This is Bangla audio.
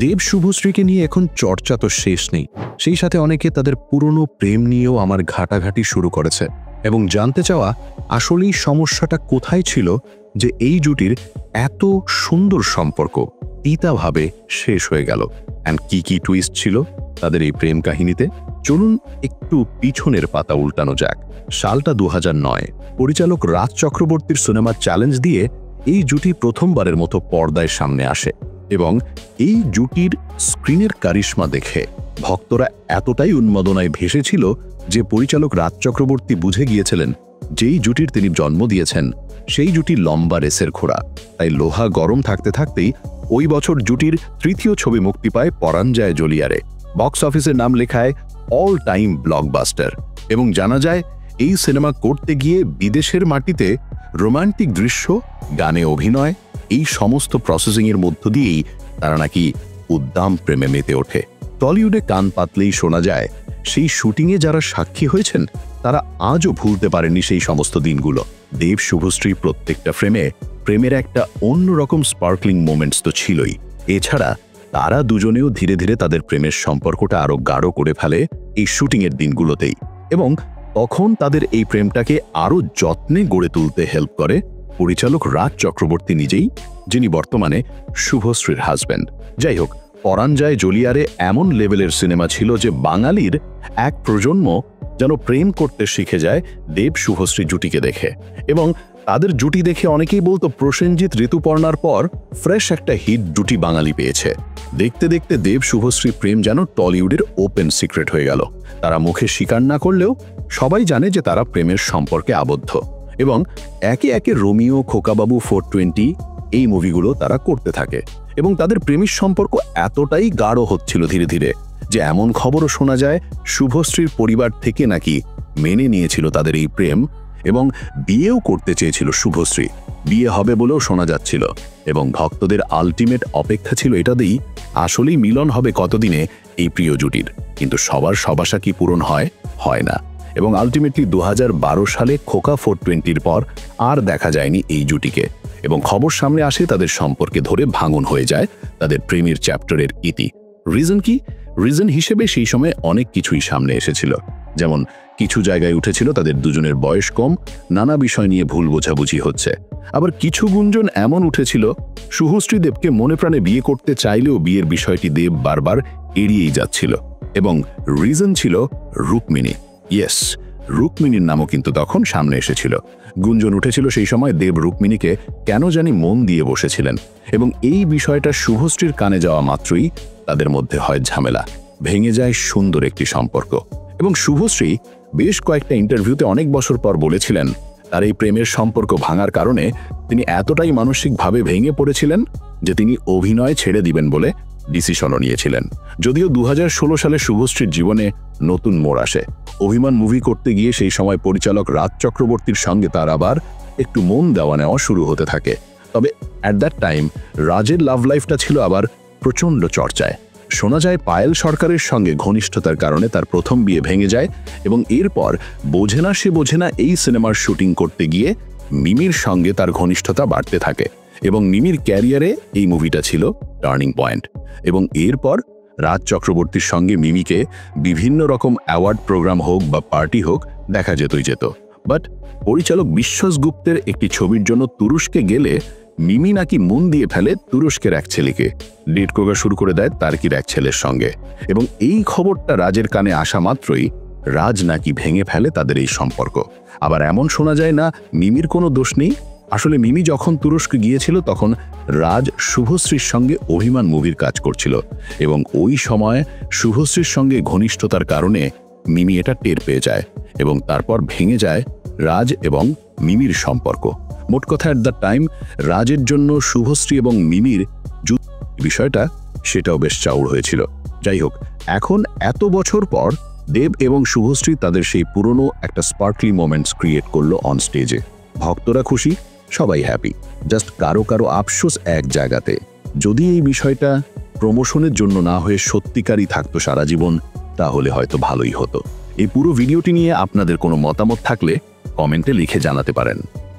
দেব শুভশ্রীকে নিয়ে এখন চর্চা তো শেষ নেই, সেই সাথে অনেকে তাদের পুরনো প্রেম নিয়েও আমার ঘাটাঘাটি শুরু করেছে এবং জানতে চাওয়া আসলেই সমস্যাটা কোথায় ছিল যে এই জুটির এত সুন্দর সম্পর্ক তিতাভাবে শেষ হয়ে গেল, অ্যান্ড কি টুইস্ট ছিল তাদের এই প্রেম কাহিনীতে। চলুন একটু পিছনের পাতা উল্টানো যাক। সালটা 2009। পরিচালক রাজ চক্রবর্তীর সিনেমা চ্যালেঞ্জ দিয়ে এই জুটি প্রথমবারের মতো পর্দায় সামনে আসে এবং এই জুটির স্ক্রিনের কারিশমা দেখে ভক্তরা এতটাই উন্মাদনায় ভেসেছিল যে পরিচালক রাজ চক্রবর্তী বুঝে গিয়েছিলেন যেই জুটির তিনি জন্ম দিয়েছেন সেই জুটি লম্বা রেসের ঘোড়া। তাই লোহা গরম থাকতে থাকতেই ওই বছর জুটির তৃতীয় ছবি মুক্তি পায় পরাণ যায় জ্বলিয়ারে। বক্স অফিসের নাম লেখায় অল টাইম ব্লকবাস্টার এবং জানা যায় এই সিনেমা করতে গিয়ে বিদেশের মাটিতে রোমান্টিক দৃশ্য, গানে অভিনয়, এই সমস্ত প্রসেসিংয়ের মধ্য দিয়েই তারা নাকি উদ্দাম প্রেমে মেতে ওঠে। টলিউডে কান পাতলেই শোনা যায় সেই শুটিংয়ে যারা সাক্ষী হয়েছেন তারা আজও ভুলতে পারেননি সেই সমস্ত দিনগুলো। দেব শুভশ্রী প্রত্যেকটা ফ্রেমে প্রেমের একটা অন্যরকম স্পার্কলিং মোমেন্টস তো ছিলই, এছাড়া তারা দুজনেও ধীরে ধীরে তাদের প্রেমের সম্পর্কটা আরও গাঢ় করে ফেলে এই শুটিংয়ের দিনগুলোতেই, এবং তখন তাদের এই প্রেমটাকে আরও যত্নে গড়ে তুলতে হেল্প করে পরিচালক রাজ চক্রবর্তী নিজেই, যিনি বর্তমানে শুভশ্রীর হাজব্যান্ড। যাই হোক, পরাণ যায় জ্বলিয়ারে এমন লেভেলের সিনেমা ছিল যে বাঙালির এক প্রজন্ম যেন প্রেম করতে শিখে যায় দেব শুভশ্রী জুটিকে দেখে, এবং তাদের জুটি দেখে অনেকেই বলতো প্রসেনজিৎ ঋতুপর্ণার পর ফ্রেশ একটা হিট জুটি বাঙালি পেয়েছে। দেখতে দেখতে দেব শুভশ্রী প্রেম যেন টলিউডের ওপেন সিক্রেট হয়ে গেল। তারা মুখে স্বীকার না করলেও সবাই জানে যে তারা প্রেমের সম্পর্কে আবদ্ধ, এবং একে একে রোমিও, খোকাবাবু, 420 এই মুভিগুলো তারা করতে থাকে এবং তাদের প্রেমের সম্পর্ক এতটাই গাঢ় হচ্ছিল ধীরে ধীরে যে এমন খবরও শোনা যায় শুভশ্রীর পরিবার থেকে নাকি মেনে নিয়েছিল তাদের এই প্রেম এবং বিয়েও করতে চেয়েছিল শুভশ্রী। বিয়ে হবে বলেও শোনা যাচ্ছিল এবং ভক্তদের আলটিমেট অপেক্ষা ছিল এটাতেই আসলেই মিলন হবে কতদিনে এই প্রিয় জুটির। কিন্তু সবার আশা কি পূরণ হয় না, এবং আলটিমেটলি 2012 সালে খোকা 420-র পর আর দেখা যায়নি এই জুটিকে, এবং খবর সামনে আসে তাদের সম্পর্কে ধরে ভাঙন হয়ে যায় তাদের প্রেমের চ্যাপ্টারের ইতি। রিজন কি? রিজন হিসেবে সেই সময় অনেক কিছুই সামনে এসেছিল, যেমন কিছু জায়গায় উঠেছিল তাদের দুজনের বয়স কম, নানা বিষয় নিয়ে ভুল বোঝাবুঝি হচ্ছে। আবার কিছু গুঞ্জন এমন উঠেছিল শুভশ্রী দেবকে মনে প্রাণে বিয়ে করতে চাইলেও বিয়ের বিষয়টি দেব বারবার এড়িয়েই যাচ্ছিল, এবং রিজন ছিল রুক্মিণী। ইয়েস, রুক্মিণীর নামও কিন্তু তখন সামনে এসেছিল। গুঞ্জন উঠেছিল সেই সময় দেব রুক্মিণীকে কেন জানি মন দিয়ে বসেছিলেন, এবং এই বিষয়টা শুভশ্রীর কানে যাওয়া মাত্রই তাদের মধ্যে হয় ঝামেলা, ভেঙে যায় সুন্দর একটি সম্পর্ক। এবং শুভশ্রী বেশ কয়েকটা ইন্টারভিউতে অনেক বছর পর বলেছিলেন তার এই প্রেমের সম্পর্ক ভাঙার কারণে তিনি এতটাই মানসিকভাবে ভেঙে পড়েছিলেন যে তিনি অভিনয় ছেড়ে দিবেন বলে ডিসিশনও নিয়েছিলেন। যদিও 2016 সালে শুভশ্রীর জীবনে নতুন মোড় আসে। অভিমান মুভি করতে গিয়ে সেই সময় পরিচালক রাজ চক্রবর্তীর সঙ্গে তার আবার একটু মন দেওয়া নেওয়া শুরু হতে থাকে। তবে অ্যাট দ্যাট টাইম রাজের লাভ লাইফটা ছিল আবার প্রচণ্ড চর্চায়। শোনা যায় পায়েল সরকারের সঙ্গে ঘনিষ্ঠতার কারণে তার প্রথম বিয়ে ভেঙে যায়, এবং এরপর বোঝে না সে বোঝে না এই সিনেমার শুটিং করতে গিয়ে মিমির সঙ্গে তার ঘনিষ্ঠতা বাড়তে থাকে, এবং মিমির ক্যারিয়ারে এই মুভিটা ছিল টার্নিং পয়েন্ট। এবং এরপর রাজ চক্রবর্তীর সঙ্গে মিমিকে বিভিন্ন রকম অ্যাওয়ার্ড প্রোগ্রাম হোক বা পার্টি হোক দেখা যেত। বাট পরিচালক বিশ্বাস গুপ্তের একটি ছবির জন্য তুরস্কে গেলে মিমি নাকি মন দিয়ে ফেলে তুরস্কের এক ছেলেকে, ডেট করা শুরু করে দেয় তার্কির এক ছেলের সঙ্গে, এবং এই খবরটা রাজের কানে আসা মাত্রই রাজ নাকি ভেঙে ফেলে তাদের এই সম্পর্ক। আবার এমন শোনা যায় না মিমির কোনো দোষ নেই, আসলে মিমি যখন তুরস্ক গিয়েছিল তখন রাজ শুভশ্রীর সঙ্গে অভিমান মুভির কাজ করছিল, এবং ওই সময় শুভশ্রীর সঙ্গে ঘনিষ্ঠতার কারণে মিমি এটা টের পেয়ে যায়, এবং তারপর ভেঙে যায় রাজ এবং মিমির সম্পর্ক। মোট কথা অ্যাট দ্য টাইম রাজের জন্য শুভশ্রী এবং মিমির বিষয়টা সেটাও বেশ চাউর হয়েছিল। যাই হোক, এখন এত বছর পর দেব এবং শুভশ্রী তাদের সেই পুরনো একটা স্পার্কলি মোমেন্টস ক্রিয়েট করলো অন স্টেজে। ভক্তরা খুশি, সবাই হ্যাপি, জাস্ট কারো আফসোস এক জায়গাতে, যদি এই বিষয়টা প্রমোশনের জন্য না হয়ে সত্যিকারই থাকতো সারা জীবন তাহলে হয়তো ভালোই হতো। এই পুরো ভিডিওটি নিয়ে আপনাদের কোনো মতামত থাকলে কমেন্টে লিখে জানাতে পারেন।